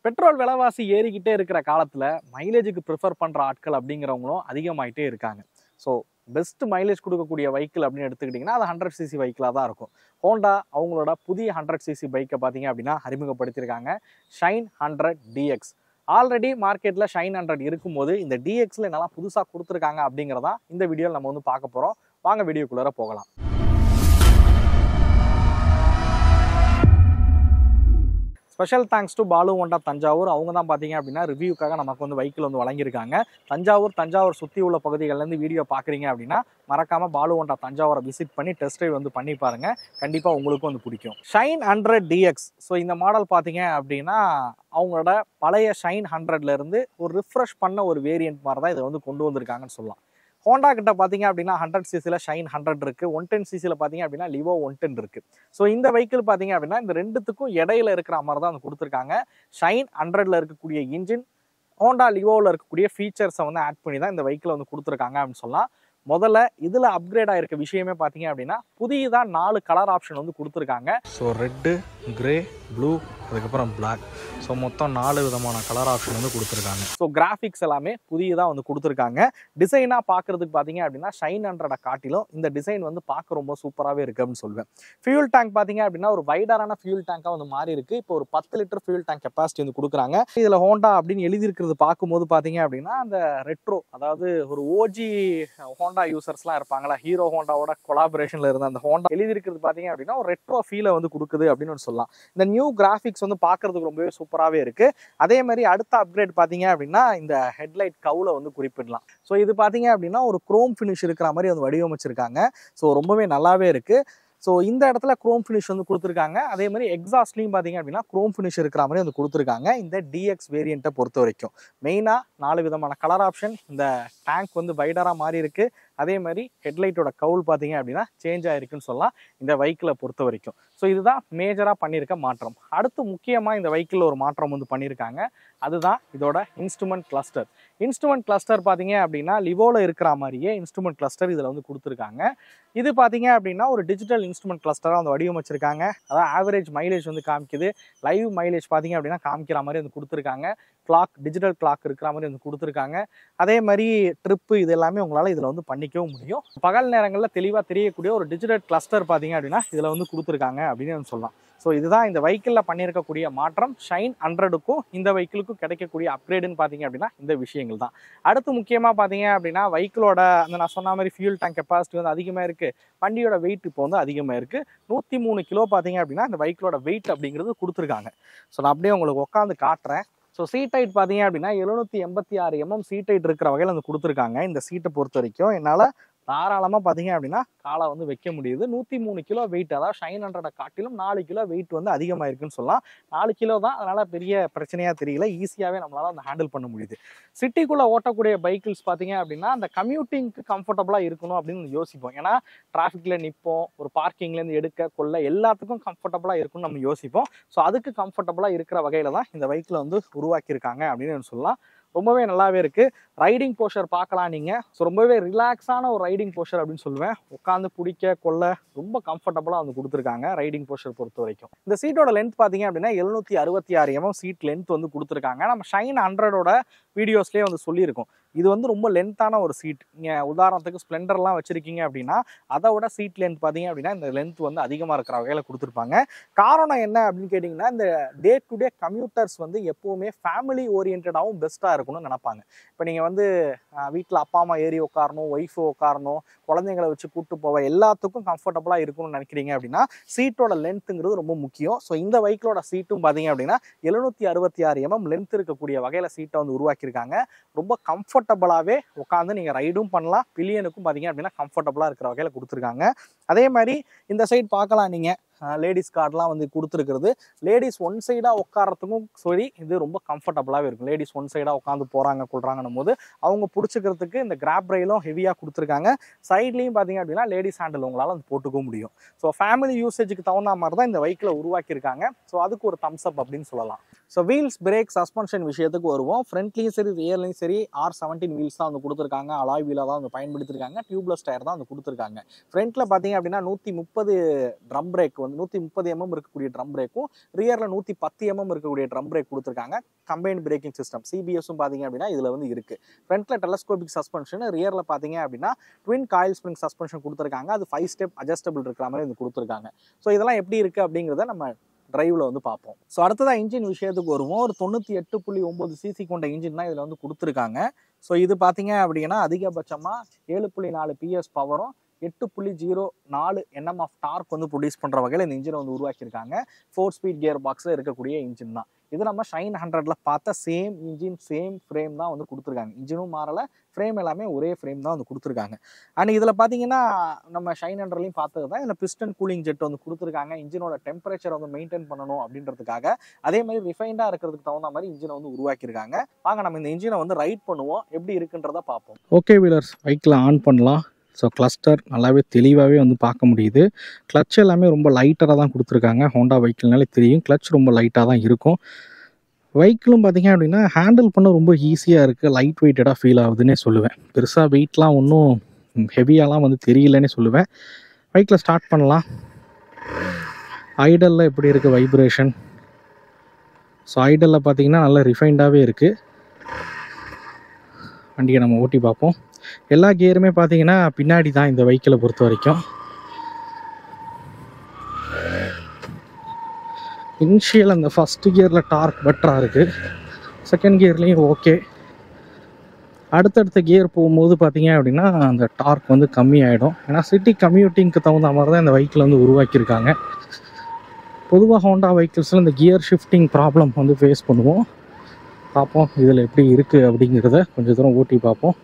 Petrol விலைவாசி ஏறிக்கிட்டே இருக்கிற காலத்துல மைலேஜுக்கு ப்ரிஃபர் பண்ற ஆட்கள் அப்படிங்கிறவங்களும் அதிகமாயிட்டே இருக்காங்க. ஸோ பெஸ்ட் மைலேஜ் கொடுக்கக்கூடிய வெஹிக்கிள் அப்படின்னு எடுத்துக்கிட்டிங்கன்னா அது 100cc வெஹிக்கிளாக தான் இருக்கும். ஹோண்டா அவங்களோட புதிய 100cc பைக்கை பார்த்தீங்க அப்படின்னா அறிமுகப்படுத்தியிருக்காங்க. Shine 100 DX. ஆல்ரெடி மார்க்கெட்டில் ஷைன் 100 இருக்கும்போது இந்த டிஎக்ஸில் என்னெல்லாம் புதுசாக கொடுத்துருக்காங்க அப்படிங்கிறதான் இந்த வீடியோவில் நம்ம வந்து பார்க்க போகிறோம். வாங்க வீடியோக்குள்ளே போகலாம். Special thanks to Balu Honda Thanjavur. அவங்க தான் பார்த்தீங்க அப்படின்னா ரிவ்யூக்காக நமக்கு வந்து வெஹிக்கிள் வந்து வழங்கியிருக்காங்க. தஞ்சாவூர் சுற்றி உள்ள பகுதிகள்லேருந்து வீடியோ பார்க்குறீங்க அப்படின்னா மறக்காமல் பாலு ஹோண்டா தஞ்சாவூரை விசிட் பண்ணி டெஸ்ட் ட்ரைவ் வந்து பண்ணி பாருங்கள். கண்டிப்பாக உங்களுக்கும் வந்து பிடிக்கும். Shine 100 dx. ஸோ இந்த மாடல் பார்த்தீங்க அப்படின்னா அவங்களோட பழைய ஷைன் 100லேருந்து ஒரு ரிஃப்ரெஷ் பண்ண ஒரு வேரியன்ட் மாதிரி தான் இதை வந்து கொண்டு வந்திருக்காங்கன்னு சொல்லலாம். ஹோண்டா கிட்ட பார்த்தீங்க அப்படின்னா 100cc ஷைன் 100 இருக்கு, 110cc பார்த்தீங்க அப்படின்னா லிவோ 110 இருக்கு. ஸோ இந்த வெஹிக்கிள் பார்த்தீங்க அப்படின்னா இந்த ரெண்டுத்துக்கும் இடையில இருக்கிற மாதிரி தான் வந்து கொடுத்துருக்காங்க. ஷைன் 100ல இருக்கக்கூடிய இன்ஜின் ஹோண்டா லிவோவில் இருக்கக்கூடிய ஃபீச்சர்ஸை வந்து ஆட் பண்ணி தான் இந்த வெஹிக்கிளை வந்து கொடுத்துருக்காங்க அப்படின்னு சொல்லலாம். முதல்ல இதில் அப்கிரேட் ஆகிருக்க விஷயமே பார்த்தீங்க அப்படின்னா புதியதாக 4 கலர் ஆப்ஷன் வந்து கொடுத்துருக்காங்க. ஸோ ரெட்டு, கிரே, ப்ளூ, அதுக்கப்புறம் பிளாக். ஸோ மொத்தம் 4 விதமான கலர் ஆப்ஷன் வந்து கொடுத்துருக்காங்க. ஸோ கிராஃபிக்ஸ் எல்லாமே புதியதாக வந்து கொடுத்துருக்காங்க. டிசைனாக பார்க்குறதுக்கு பார்த்தீங்க அப்படின்னா ஷைன் 100 காட்டிலும் இந்த டிசைன் வந்து பார்க்க ரொம்ப சூப்பராகவே இருக்குது அப்படின்னு சொல்லுவேன். ஃபியூல் டேங்க் பார்த்தீங்க அப்படின்னா ஒரு வைடரான ஃபியூல் டேங்காக வந்து மாறி இருக்கு. இப்போ ஒரு 10 லிட்டர் ஃபியூல் டேங்க் கெப்பாசிட்டி வந்து கொடுக்குறாங்க. இதில் ஹோண்டா அப்படின்னு எழுதியிருக்கிறது பார்க்கும்போது பார்த்தீங்க அப்படின்னா அந்த ரெட்ரோ, அதாவது ஒரு ஓஜி ஹோண்டா யூசர்ஸ்லாம் இருப்பாங்களா, ஹீரோ ஹோண்டாவோட கொலாபரேஷன்ல இருந்த அந்த ஹோண்டா எழுதியிருக்கிறது பார்த்தீங்க அப்படின்னா ஒரு ரெட்ரோ ஃபீலை வந்து கொடுக்குது அப்படின்னு சொல்லலாம். இந்த நியூ கிராஃபிக்ஸ் வந்து பார்க்கறதுக்கு ரொம்பவே சூப்பராகவே இருக்கு. அதே மாதிரி அடுத்த அப்கிரேட் பார்த்தீங்க அப்படின்னா இந்த ஹெட்லைட் கவுல வந்து குறிப்பிடலாம். ஸோ இது பார்த்தீங்க அப்படின்னா ஒரு குரோம் ஃபினிஷ் இருக்கிற மாதிரி வந்து வடிவமைச்சிருக்காங்க. ஸோ ரொம்பவே நல்லாவே இருக்கு. ஸோ இந்த இடத்துல குரோம் ஃபினிஷ் வந்து கொடுத்துருக்காங்க. அதே மாதிரி எக்ஸாஸ்ட்லையும் பார்த்தீங்க அப்படின்னா குரோம் ஃபினிஷ் இருக்கிற மாதிரி வந்து கொடுத்துருக்காங்க. இந்த டிஎக்ஸ் வேரியண்ட்டை பொறுத்த வரைக்கும் மெயினாக 4 விதமான கலர் ஆப்ஷன். இந்த டேங்க் வந்து வைடராக மாறி இருக்கு. அதே மாதிரி ஹெட்லைட்டோட கவுல் பார்த்தீங்க அப்படின்னா சேஞ்ச் ஆகிருக்குன்னு சொல்லலாம் இந்த வெஹிக்கிளை பொறுத்த வரைக்கும். ஸோ இதுதான் மேஜராக பண்ணியிருக்க மாற்றம். அடுத்து முக்கியமாக இந்த வெஹிக்கிளில் ஒரு மாற்றம் வந்து பண்ணியிருக்காங்க. அதுதான் இதோட இன்ஸ்ட்ருமெண்ட் கிளஸ்டர். இன்ஸ்ட்ருமெண்ட் கிளஸ்டர் பார்த்தீங்க அப்படின்னா லிவோவில் இருக்கிற மாதிரியே இன்ஸ்ட்ருமெண்ட் கிளஸ்டர் இதில் வந்து கொடுத்துருக்காங்க. இது பார்த்தீங்க அப்படின்னா ஒரு டிஜிட்டல் இன்ஸ்ட்ருமெண்ட் கிளஸ்டராக வந்து வடிவமைச்சிருக்காங்க. அதாவது ஆவரேஜ் மைலேஜ் வந்து காமிக்குது. லைவ் மைலேஜ் பார்த்தீங்க அப்படின்னா காமிக்கிற மாதிரி வந்து கொடுத்துருக்காங்க. கிளாக், டிஜிட்டல் கிளாக் இருக்கிற மாதிரி வந்து கொடுத்துருக்காங்க. அதே மாதிரி ட்ரிப்பு இது எல்லாமே உங்களால் இதில் வந்து பண்ணிக்கவும் முடியும். பகல் நேரங்களில் தெளிவாக தெரியக்கூடிய ஒரு டிஜிட்டல் கிளஸ்டர் பார்த்தீங்க அப்படின்னா இதில் வந்து கொடுத்துருக்காங்க அப்படின்னு சொல்லலாம். ஸோ இதுதான் இந்த வெஹிக்கிளில் பண்ணியிருக்கக்கூடிய மாற்றம். ஷைன் 100க்கும் இந்த வெஹிக்கிளுக்கும் கிடைக்கக்கூடிய அப்கிரேடுன்னு பார்த்தீங்க அப்படின்னா இந்த விஷயங்கள் தான். அடுத்து முக்கியமாக பார்த்தீங்க அப்படின்னா வெஹிக்கிளோட அந்த நான் சொன்ன மாதிரி ஃபியூல் டேங்க் கெப்பாசிட்டி வந்து அதிகமாக இருக்குது. வண்டியோட வெயிட் இப்போ வந்து அதிகமாக இருக்குது. 103 கிலோ பார்த்தீங்க அப்படின்னா இந்த வெஹிக்கிளோட வெயிட் அப்படிங்கிறது கொடுத்துருக்காங்க. ஸோ நான் அப்படியே உங்களுக்கு உட்காந்து காட்டுறேன். ஸோ சீட் ஹைட் பார்த்தீங்க அப்படின்னா 786 mm சீட் ஹைட் இருக்கிற வகையில் வந்து கொடுத்துருக்காங்க. இந்த சீட்டை பொறுத்த வரைக்கும் என்னால் தாராளமாக பார்த்தீங்க அப்படின்னா காலை வந்து வைக்க முடியுது. 103 கிலோ வெயிட், அதாவது ஷைன் 100 காட்டிலும் 4 கிலோ வெயிட் வந்து அதிகமாக இருக்குன்னு சொல்லலாம். 4 கிலோ தான், அதனால் பெரிய பிரச்சனையாக தெரியல. ஈஸியாகவே நம்மளால் அந்த ஹேண்டில் பண்ண முடியுது. சிட்டிக்குள்ளே ஓட்டக்கூடிய பைக்கிள்ஸ் பார்த்தீங்க அப்படின்னா அந்த கம்யூட்டிங்க்கு கம்ஃபர்டபுளாக இருக்கணும் அப்படின்னு யோசிப்போம். ஏன்னா டிராஃபிக்கில் நிற்போம், ஒரு பார்க்கிங்லேருந்து எடுக்க கொள்ள எல்லாத்துக்கும் கம்ஃபர்டபுளாக இருக்கும்னு நம்ம யோசிப்போம். ஸோ அதுக்கு கம்ஃபர்டபுளாக இருக்கிற வகையில் தான் இந்த வெஹிக்கிளை வந்து உருவாக்கியிருக்காங்க அப்படின்னு சொல்லலாம். ரொம்பவே நல்லாவே இருக்குது. ரைடிங் போஸ்டர் பார்க்கலாம் நீங்கள். ஸோ ரொம்பவே ரிலாக்ஸான ஒரு ரைடிங் போஸ்டர் அப்படின்னு சொல்லுவேன். உட்காந்து பிடிக்க கொள்ள ரொம்ப கம்ஃபர்டபுளாக வந்து கொடுத்துருக்காங்க ரைடிங் போஸ்டர் பொறுத்த வரைக்கும். இந்த சீட்டோட லென்த் பார்த்தீங்க அப்படின்னா 766 mm சீட் லென்த் வந்து கொடுத்துருக்காங்க. நம்ம ஷைன் 100ஓட வீடியோஸ்லேயே வந்து சொல்லியிருக்கோம். இது வந்து ரொம்ப லென்த்தான ஒரு சீட். நீங்கள் உதாரணத்துக்கு ஸ்ப்ளெண்டர்லாம் வச்சுருக்கீங்க அப்படின்னா அதை விட சீட் லென்த் பார்த்தீங்க அப்படின்னா இந்த லென்த் வந்து அதிகமாக இருக்கிற வகையில் கொடுத்துருப்பாங்க. காரணம் என்ன அப்படின்னு கேட்டிங்கன்னா இந்த டே டு டே கம்யூட்டர்ஸ் வந்து எப்போவுமே ஃபேமிலி ஓரியன்டாகவும் பெஸ்ட்டாக இருக்கணும்னு நினைப்பாங்க. இப்போ நீங்கள் வந்து வீட்டில் அப்பா அம்மா ஏறி உட்காரணும், ஒய்ஃபு உட்காரணும், குழந்தைங்களை வச்சு கூப்பிட்டு போவ எல்லாத்துக்கும் கம்ஃபர்டபுளாக இருக்கணும்னு நினைக்கிறீங்க அப்படின்னா சீட்டோட லென்த்துங்கிறது ரொம்ப முக்கியம். ஸோ இந்த வெஹிக்கிளோட சீட்டும் பார்த்தீங்க அப்படின்னா 766 mm லென்த் இருக்கக்கூடிய வகையில் சீட்டை வந்து உருவாக்கியிருக்காங்க. ரொம்ப கம்ஃபர்டபுளாகவே உட்காந்து நீங்கள் ரைடும் பண்ணலாம். பில்லியனுக்கும் பார்த்தீங்க அப்படின்னா கம்ஃபர்டபுளாக இருக்கிற வகையில் கொடுத்துருக்காங்க. அதே மாதிரி இந்த சைட் பார்க்கலாம் நீங்கள். லேடிஸ் கார்டெலாம் வந்து கொடுத்துருக்கிறது. லேடிஸ் ஒன் சைடாக உட்காரத்துக்கும் சரி இது ரொம்ப கம்ஃபர்டபுளாகவே இருக்கும். லேடிஸ் ஒன் சைடாக உட்காந்து போகிறாங்க கொள்றாங்கன்னும் போது அவங்க பிடிச்சிக்கிறதுக்கு இந்த கிராப் ரயிலும் ஹெவியாக கொடுத்துருக்காங்க. சைட்லேயும் பார்த்தீங்க அப்படின்னா லேடிஸ் ஹேண்டில் உங்களால் வந்து போட்டுக்க முடியும். ஸோ ஃபேமிலி யூசேஜுக்கு தகுந்த மாதிரி தான் இந்த வெஹிக்கிளை உருவாக்கியிருக்காங்க. ஸோ அதுக்கு ஒரு தம்ஸ் அப் அப்படின்னு சொல்லலாம். ஸோ வீல்ஸ், பிரேக், சஸ்பென்ஷன் விஷயத்துக்கு வருவோம். ஃப்ரண்ட்லேயும் சரி ரியர்லையும் சரி R17 வீல்ஸ் தான் வந்து கொடுத்துருக்காங்க. அலாய் வீலாக தான் வந்து பயன்படுத்திருக்காங்க. டியூப்லெஸ் டயர் தான் வந்து கொடுத்துருக்காங்க. ஃப்ரண்ட்டில் பார்த்தீங்க அப்படின்னா 130 ட்ரம் பிரேக் வந்து 130 mm இருக்கக்கூடிய ட்ரம் பிரேக்கும் ரியர்ல 110 mm இருக்கக்கூடிய ட்ரம் பிரேக் கொடுத்துருக்காங்க. கம்பைன்ட் பிரேக்கிங் சிஸ்டம் சிபிஎஸும் பாத்தீங்க அப்படின்னா இதுல வந்து இருக்கு. ஃப்ரண்ட்ல டெலஸ்கோபிக் சஸ்பென்ஷன், ரியர்ல பாத்தீங்க அப்படின்னா ட்வின் காயில் ஸ்ப்ரிங் சஸ்பென்ஷன் கொடுத்துருக்காங்க. அது 5 ஸ்டெப் அட்ஜஸ்டபிள் இருக்கிற மாதிரி இது கொடுத்துருக்காங்க. ஸோ இதெல்லாம் எப்படி இருக்கு அப்படிங்கிறத நம்ம டிரைவ்ல வந்து பார்ப்போம். ஸோ அடுத்ததா இன்ஜின் விஷயத்துக்கு வருவோம். ஒரு 98.9 சிசி கொண்ட இன்ஜின் தான் இதுல வந்து கொடுத்துருக்காங்க. ஸோ இது பார்த்தீங்க அப்படின்னா அதிகபட்சமாக 7.4 PS பவரும் 8.04 Nm ஆஃப் டார்க் வந்து ப்ரொடியூஸ் பண்ணுற வகையில் இந்த இன்ஜினை வந்து உருவாக்கியிருக்காங்க. 4 ஸ்பீட் கியர் பாக்ஸில் இருக்கக்கூடிய இன்ஜின் தான் இது. நம்ம ஷைன் 100ல பார்த்த சேம் இன்ஜின் சேம் ஃப்ரேம் தான் வந்து கொடுத்துருக்காங்க. இன்ஜினும் மாறலை, ஃப்ரேம் எல்லாமே ஒரே ஃப்ரேம் தான் வந்து கொடுத்துருக்காங்க. அண்ட் இதில் பார்த்தீங்கன்னா நம்ம ஷைன் 100லையும் பார்த்தது தான் இதில் பிஸ்டன் கூலிங் ஜெட் வந்து கொடுத்துருக்காங்க. இன்ஜினோட டெம்பரேச்சர் வந்து மெயின்டைன் பண்ணணும் அப்படின்றதுக்காக. அதே மாதிரி ரிஃபைண்டாக இருக்கிறதுக்கு தகுந்த மாதிரி இன்ஜினை வந்து உருவாக்கியிருக்காங்க. வாங்க நம்ம இந்த இன்ஜினை வந்து ரைட் பண்ணுவோம், எப்படி இருக்குன்றத பார்ப்போம். ஓகே வீலர்ஸ், பைக்கில் ஆன் பண்ணலாம். ஸோ கிளஸ்டர் நல்லாவே தெளிவாகவே வந்து பார்க்க முடியுது. கிளச் எல்லாமே ரொம்ப லைட்டராக தான் கொடுத்துருக்காங்க. ஹோண்டா பைக்கில்னாலே தெரியும், கிளச் ரொம்ப லைட்டாக தான் இருக்கும். பைக்கிலும் பார்த்தீங்க அப்படின்னா ஹேண்டில் பண்ண ரொம்ப ஈஸியாக இருக்குது, லைட் வெயிட்டடாக ஃபீல் ஆகுதுன்னே சொல்லுவேன். பெருசாக வெயிட்லாம் ஒன்றும் ஹெவியாலாம் வந்து தெரியலன்னே சொல்லுவேன். பைக்கில் ஸ்டார்ட் பண்ணலாம். ஐடலில் எப்படி இருக்குது வைப்ரேஷன்? ஸோ ஐடலில் பார்த்தீங்கன்னா நல்லா ரிஃபைண்டாகவே இருக்குது. வண்டியை நம்ம ஓட்டி பார்ப்போம். எல்லா கியருமே பார்த்தீங்கன்னா பின்னாடி தான் இந்த வெஹிக்கிளை பொறுத்த வரைக்கும். இனிஷியல் அந்த ஃபஸ்ட் கியரில் டார்க் பெட்டராக இருக்குது, செகண்ட் கியர்லேயும் ஓகே. அடுத்தடுத்த கியர் போகும்போது பார்த்தீங்க அப்படின்னா அந்த டார்க் வந்து கம்மி ஆகிடும். ஏன்னா சிட்டி கம்யூட்டிங்க்கு தகுந்த மாதிரி தான் இந்த வெஹிக்கிளை வந்து உருவாக்கியிருக்காங்க. பொதுவாக ஹோண்டா வெஹிக்கிள்ஸில் இந்த கியர் ஷிஃப்டிங் ப்ராப்ளம் வந்து ஃபேஸ் பண்ணுவோம். பார்ப்போம் இதில் எப்படி இருக்குது அப்படிங்கிறத கொஞ்சம் தூரம் ஓட்டி பார்ப்போம்.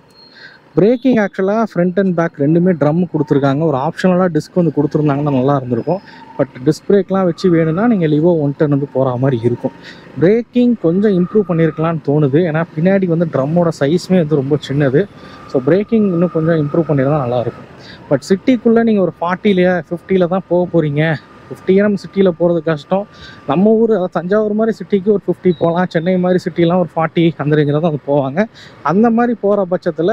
பிரேக்கிங் ஆக்சுவலாக ஃப்ரண்ட் அண்ட் பேக் ரெண்டுமே ட்ரம் கொடுத்துருக்காங்க. ஒரு ஆப்ஷனலாக டிஸ்க் வந்து கொடுத்துருந்தாங்கன்னா நல்லா இருந்திருக்கும். பட் டிஸ்க் பிரேக்லாம் வச்சு வேணும்னா நீங்கள் லிவோ 110 வந்து போகிற மாதிரி இருக்கும். பிரேக்கிங் கொஞ்சம் இம்ப்ரூவ் பண்ணியிருக்கலான்னு தோணுது. ஏன்னா பின்னாடி வந்து ட்ரம்மோட சைஸுமே வந்து ரொம்ப சின்னது. ஸோ பிரேக்கிங் இன்னும் கொஞ்சம் இம்ப்ரூவ் பண்ணியிருந்தால் நல்லாயிருக்கும். பட் சிட்டிக்குள்ளே நீங்கள் ஒரு 40 50 தான் போக போகிறீங்க. 50 நம்ம சிட்டியில் போகிறது கஷ்டம். நம்ம ஊர் அதாவது தஞ்சாவூர் மாதிரி சிட்டிக்கு ஒரு 50 போகலாம். சென்னை மாதிரி சிட்டிலாம் ஒரு 40 அந்த ரேஞ்சில் தான் அது போவாங்க. அந்த மாதிரி போகிற பட்சத்தில்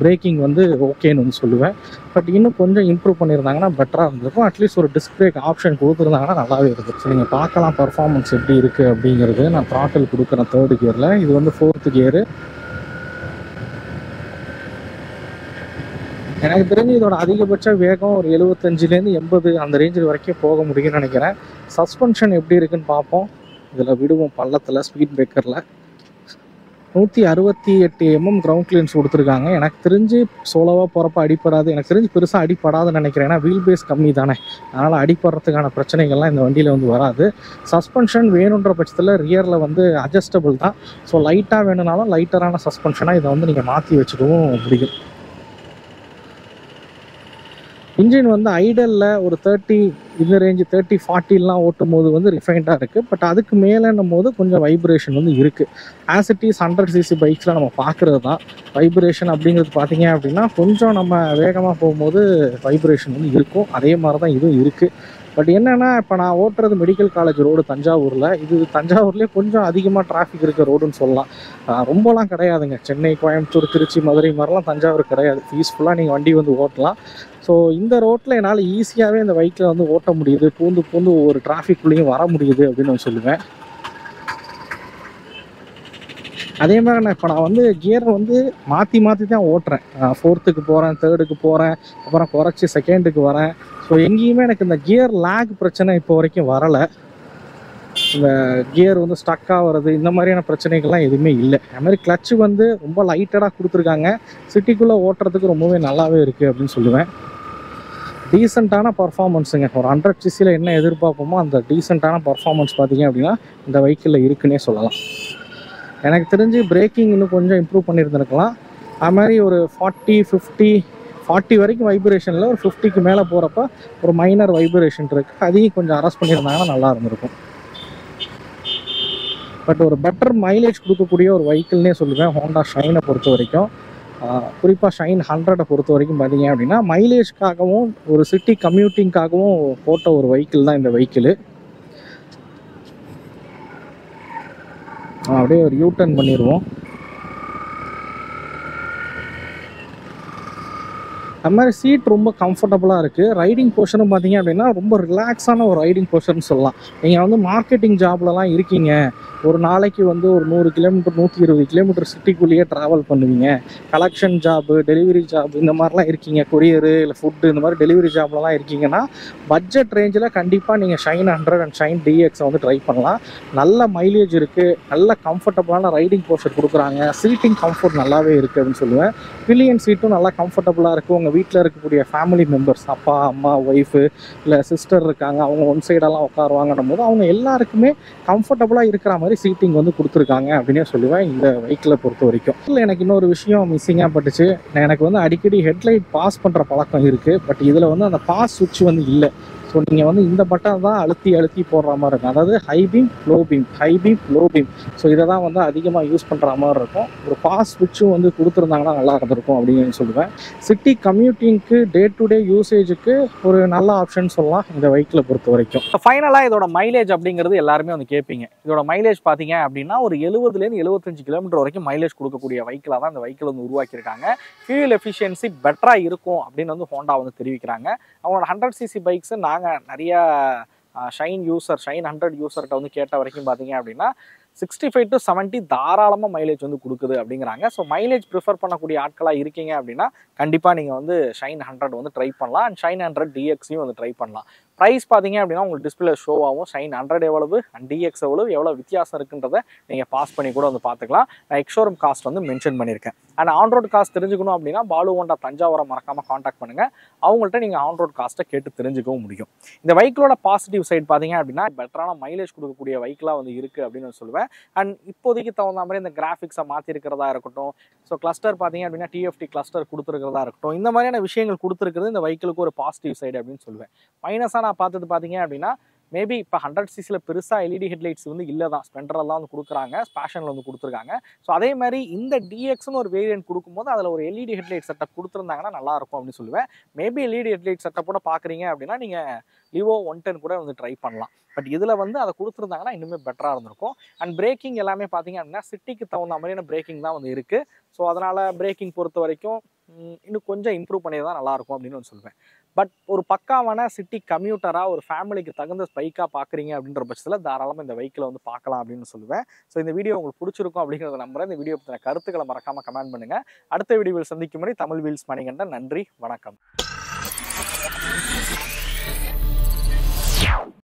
பிரேக்கிங் வந்து ஓகேன்னு வந்து சொல்லுவேன். பட் இன்னும் கொஞ்சம் இம்ப்ரூவ் பண்ணியிருந்தாங்கன்னா பெட்டராக இருந்திருக்கும். அட்லீஸ்ட் ஒரு டிஸ்க் பிரேக் ஆப்ஷன் கொடுத்துருந்தாங்கன்னா நல்லாவே இருக்குது. ஸோ நீங்கள் பார்க்கலாம் பர்ஃபார்மன்ஸ் எப்படி இருக்குது அப்படிங்கிறது. நான் த்ராட்டில் கொடுக்குறேன் 3rd கியரில். இது வந்து 4th கியரு. எனக்கு தெரிஞ்சு இதோட அதிகபட்ச வேகம் ஒரு 75லேருந்து 80 அந்த ரேஞ்சில் வரைக்கும் போக முடியும்னு நினைக்கிறேன். சஸ்பென்ஷன் எப்படி இருக்குன்னு பார்ப்போம். இதில் விடுவோம் பள்ளத்தில் ஸ்பீட் பிரேக்கரில். 168 mm கிரவுண்ட் கிளியரன்ஸ் கொடுத்துருக்காங்க. எனக்கு தெரிஞ்சு சோலோவாக போகிறப்ப அடிப்படாது. எனக்கு தெரிஞ்சு பெருசாக அடிப்படாதுன்னு நினைக்கிறேன். ஏன்னா வீல் பேஸ் கம்மி தானே, அதனால் அடிப்படுறதுக்கான பிரச்சனைகள்லாம் இந்த வண்டியில் வந்து வராது. சஸ்பென்ஷன் வேணுன்ற பட்சத்தில் ரியரில் வந்து அட்ஜஸ்டபிள் தான். ஸோ லைட்டாக வேணும்னாலும் லைட்டரான சஸ்பென்ஷனாக இதை வந்து நீங்கள் மாற்றி வச்சுக்கவும் முடியும். இன்ஜின் வந்து ஐடலில் ஒரு 30 இந்த ரேஞ்சு 30-40லாம் ஓட்டும் போது வந்து ரிஃபைண்டாக இருக்குது. பட் அதுக்கு மேலேன்னும் போது கொஞ்சம் வைப்ரேஷன் வந்து இருக்குது. ஆஸ் இட் இஸ் 100cc பைக்ஸில் நம்ம பார்க்குறது தான். வைப்ரேஷன் அப்படிங்கிறது பார்த்தீங்க அப்படின்னா கொஞ்சம் நம்ம வேகமாக போகும்போது வைப்ரேஷன் வந்து இருக்கும். அதே மாதிரி தான் இதுவும் இருக்குது. பட் என்னென்னா இப்போ நான் ஓட்டுறது மெடிக்கல் காலேஜ் ரோடு தஞ்சாவூரில். இது தஞ்சாவூர்லேயே கொஞ்சம் அதிகமாக டிராஃபிக் இருக்க ரோடுன்னு சொல்லலாம். ரொம்பலாம் கிடையாதுங்க. சென்னை, கோயம்புத்தூர், திருச்சி, மதுரை மாதிரிலாம் தஞ்சாவூர் கிடையாது. பீஸ்ஃபுல்லாக நீங்கள் வண்டி வந்து ஓட்டலாம். ஸோ இந்த ரோட்டில் என்னால் ஈஸியாகவே இந்த பைக்கில் வந்து ஓட்ட முடியுது. பூந்து ஒவ்வொரு டிராஃபிக்குள்ளேயும் வர முடியுது அப்படின்னு நான் சொல்லுவேன். அதே மாதிரி நான் வந்து கியரை வந்து மாற்றி தான் ஓட்டுறேன். 4th போகிறேன், 3rd போகிறேன், அப்புறம் குறைச்சி 2nd வரேன். ஸோ எங்கேயுமே எனக்கு இந்த கியர் லேக் பிரச்சனை இப்போ வரைக்கும் வரலை. இந்த கியர் வந்து ஸ்டக் ஆகிறது இந்த மாதிரியான பிரச்சனைகள்லாம் எதுவுமே இல்லை. அது மாதிரி கிளச்சு வந்து ரொம்ப லைட்டடாக கொடுத்துருக்காங்க. சிட்டிக்குள்ளே ஓட்டுறதுக்கு ரொம்பவே நல்லாவே இருக்குது அப்படின்னு சொல்லுவேன். டீசெண்டான பர்ஃபார்மன்ஸுங்க. ஒரு 100cc என்ன எதிர்பார்ப்போமோ அந்த டீசெண்டான பர்ஃபார்மன்ஸ் பார்த்தீங்க அப்படின்னா இந்த வெஹிக்கிளில் இருக்குன்னே சொல்லலாம். எனக்கு தெரிஞ்சு பிரேக்கிங் இன்னும் கொஞ்சம் இம்ப்ரூவ் பண்ணியிருந்துருக்கலாம். அது மாதிரி ஒரு 40 வரைக்கும் வைப்ரேஷனில் ஒரு 50க்கு மேலே போகிறப்ப ஒரு மைனர் வைப்ரேஷன் இருக்குது. அதையும் கொஞ்சம் அரெஸ்ட் பண்ணியிருந்தாங்கன்னா நல்லா இருந்திருக்கும். பட் ஒரு பெட்டர் மைலேஜ் கொடுக்கக்கூடிய ஒரு வெஹிக்கிள்னே சொல்லுவேன் ஹோண்டா ஷைனை பொறுத்த வரைக்கும். குறிப்பாக ஷைன் 100 பொறுத்த வரைக்கும் பார்த்தீங்க அப்படின்னா மைலேஜ்க்காகவும் ஒரு சிட்டி கம்யூட்டிங்காகவும் போட்ட ஒரு வெஹிக்கிள் தான் இந்த வெஹிக்கிள். அப்படியே ஒரு யூட்டர்ன் பண்ணிடுவோம். அது மாதிரி சீட் ரொம்ப கம்ஃபர்டபுளாக இருக்குது. ரைடிங் போர்ஷனும் பார்த்தீங்க அப்படின்னா ரொம்ப ரிலாக்ஸான ஒரு ரைடிங் போர்ஷன் சொல்லலாம். நீங்கள் வந்து மார்க்கெட்டிங் ஜாப்லலாம் இருக்கீங்க, ஒரு நாளைக்கு வந்து ஒரு 100 கிலோமீட்டர் 120 கிலோமீட்டர் சிட்டிக்குள்ளேயே ட்ராவல் பண்ணுவீங்க, கலெக்ஷன் ஜாப்பு டெலிவரி ஜாப் இந்த மாதிரிலாம் இருக்கீங்க, கொரியரு இல்லை ஃபுட்டு இந்த மாதிரி டெலிவரி ஜாப்லலாம் இருக்கீங்கன்னா பட்ஜெட் ரேஞ்சில் கண்டிப்பாக நீங்கள் ஷைன் 100 அண்ட் ஷைன் டிஎக்ஸை வந்து ட்ரை பண்ணலாம். நல்ல மைலேஜ் இருக்குது, நல்ல கம்ஃபர்டபுளான ரைடிங் போர்ஷன் கொடுக்குறாங்க, சீட்டிங் கம்ஃபர்ட் நல்லாவே இருக்குது அப்படின்னு சொல்லுவேன். பில்லியன் சீட்டும் நல்லா கம்ஃபர்டபுளாக இருக்குது. உங்கள் வீட்டில் இருக்கக்கூடிய ஃபேமிலி மெம்பர்ஸ், அப்பா அம்மா ஒய்ஃபு இல்லை சிஸ்டர் இருக்காங்க, அவங்க ஒன் சைடெல்லாம் உட்காருவாங்கன்னும் போது அவங்க எல்லாருக்குமே கம்ஃபர்டபுளாக இருக்கிற மாதிரி சீட்டிங் வந்து கொடுத்துருக்காங்க அப்படின்னே சொல்லுவேன் இந்த வெஹிக்கிளை பொறுத்த வரைக்கும். இல்லை எனக்கு இன்னொரு விஷயம் மிஸ்ஸிங்காக பட்டுச்சு. எனக்கு வந்து அடிக்கடி ஹெட்லைட் பாஸ் பண்ணுற பழக்கம் இருக்குது, பட் இதில் வந்து அந்த பாஸ் சுவிட்ச் வந்து இல்லை. ஸோ நீங்கள் வந்து இந்த பட்டன் தான் அழுத்தி அழுத்தி போடுற மாதிரி இருக்கும், அதாவது high beam low beam, high beam low beam. So இதை தான் வந்து அதிகமாக யூஸ் பண்ணுற மாதிரி இருக்கும். ஒரு பாஸ் ஸ்விட்சும் வந்து கொடுத்துருந்தாங்கன்னா நல்லா இருந்திருக்கும் அப்படின்னு சொல்லுவேன். சிட்டி கம்யூட்டிங்க்கு டே டு டே யூசேஜுக்கு ஒரு நல்ல ஆப்ஷன் சொல்லலாம் இந்த வெஹிக்கிளை பொறுத்த வரைக்கும். ஃபைனலாக இதோட மைலேஜ் அப்படிங்கிறது எல்லாருமே வந்து கேட்பீங்க. இதோட மைலேஜ் பார்த்தீங்க அப்படின்னா ஒரு 70லேருந்து 75 கிலோமீட்டர் வரைக்கும் மைலேஜ் கொடுக்கக்கூடிய வெஹிக்கிளாக தான் இந்த வெஹிக்கிள் வந்து உருவாக்கியிருக்காங்க. ஃபியூல் எஃபிஷியன்சி பெட்டராக இருக்கும் அப்படின்னு வந்து ஹோண்டா வந்து தெரிவிக்கிறாங்க. அவங்களோட 100cc பைக்ஸு நாங்கள் நிறையா ஷைன் 100 யூசர்கிட்ட வந்து கேட்ட வரைக்கும் பார்த்தீங்க அப்படின்னா 65 to 70 தாராளமாக மைலேஜ் வந்து கொடுக்குது அப்படிங்கிறாங்க. ஸோ மைலேஜ் ப்ரிஃபர் பண்ணக்கூடிய ஆட்களாக இருக்கீங்க அப்படின்னா கண்டிப்பாக நீங்கள் வந்து ஷைன் 100 வந்து ட்ரை பண்ணலாம். அண்ட் ஷைன் 100 டிஎக்ஸையும் வந்து ட்ரை பண்ணலாம். ப்ரைஸ் பார்த்தீங்க அப்படின்னா உங்களுக்கு டிஸ்பிளே ஷோ ஆகும். ஷைன் 100 எவ்வளவு அண்ட் டிஎக்ஸ் எவ்வளோ வித்தியாசம் இருக்குன்றதை நீங்கள் பாஸ் பண்ணி கூட வந்து பார்த்துக்கலாம். நான் எக்ஷோரூம் காஸ்ட் வந்து மென்ஷன் பண்ணியிருக்கேன். அண்ட் ஆன் ரோட் காஸ்ட் தெரிஞ்சுக்கணும் அப்படின்னா பாலு ஹோண்டா தஞ்சாவூரை மறக்காமல் காண்டாக்ட் பண்ணுங்கள். அவங்கள்ட்ட நீங்கள் ஆன் ரோட் காஸ்ட்டை கேட்டு தெரிஞ்சுக்கவும் முடியும். இந்த வெஹிக்கிளோட பாசிட்டிவ் சைட் பார்த்தீங்க அப்படின்னா பெட்டரான மைலேஜ் கொடுக்கக்கூடிய வெஹிக்கிளாக வந்து இருக்குது அப்படின்னு சொல்லுவேன். அண்ட் இப்போதைக்கு தகுந்த மாதிரி இந்த கிராஃபிக்ஸை மாற்றிருக்கிறதா இருக்கட்டும், ஸோ கிளஸ்டர் பார்த்தீங்க அப்படின்னா டிஎஃப்டி கிளஸ்டர் கொடுத்துருக்கிறதா இருக்கட்டும், இந்த மாதிரியான விஷயங்கள் கொடுத்துருக்கிறது இந்த வெஹிக்கிளுக்கு ஒரு பாசிட்டிவ் சைடு அப்படின்னு சொல்லுவேன். மைனஸாக நான் பார்த்தது பார்த்தீங்க அப்படின்னா மேபி இப்போ 100cc பெருசாக எல்இடி ஹெட்லைட்ஸ் வந்து இல்லை தான், ஸ்பெண்டரெல்லாம் வந்து கொடுக்குறாங்க, ஸ்பேஷனில் வந்து கொடுத்துருக்காங்க. ஸோ அதே மாதிரி இந்த டிஎக்ஸ்னு ஒரு வேரியன்ட் கொடுக்கும்போது அதில் ஒரு எல்இடி ஹெட்லைட் செட்டப் கொடுத்துருந்தாங்கன்னா நல்லாயிருக்கும் அப்படின்னு சொல்லுவேன். மேபி எல்இடி ஹெட்லைட் செட்டப்போட பார்க்குறீங்க அப்படின்னா நீங்கள் லிவோ 110 கூட வந்து ட்ரை பண்ணலாம். பட் இதில் வந்து அதை கொடுத்துருந்தாங்கன்னா இன்னுமே பெட்டராக இருந்திருக்கும். அண்ட் பிரேக்கிங் எல்லாமே பார்த்தீங்க அப்படின்னா சிட்டிக்கு தகுந்த மாதிரியான பிரேக்கிங் தான் வந்து இருக்குது. ஸோ அதனால் பிரேக்கிங் பொறுத்த வரைக்கும் இன்னும் கொஞ்சம் இம்ப்ரூவ் பண்ணி தான் நல்லாயிருக்கும் அப்படின்னு வந்து சொல்லுவேன். பட் ஒரு பக்காவான சிட்டி கம்யூட்டராக ஒரு ஃபேமிலிக்கு தகுந்த பைக்காக பார்க்குறீங்க அப்படின்ற பட்சத்தில் தாராளமாக இந்த வெஹிக்கிளை வந்து பார்க்கலாம் அப்படின்னு சொல்லுவேன். ஸோ இந்த வீடியோ உங்களுக்கு பிடிச்சிருக்கும் அப்படிங்கிறத நம்புறேன். இந்த வீடியோ பற்றின கருத்துக்களை மறக்காமல் கமெண்ட் பண்ணுங்கள். அடுத்த வீடியோவில் சந்திக்கும் முறை தமிழ் வீல்ஸ் மணிகண்டன். நன்றி, வணக்கம்.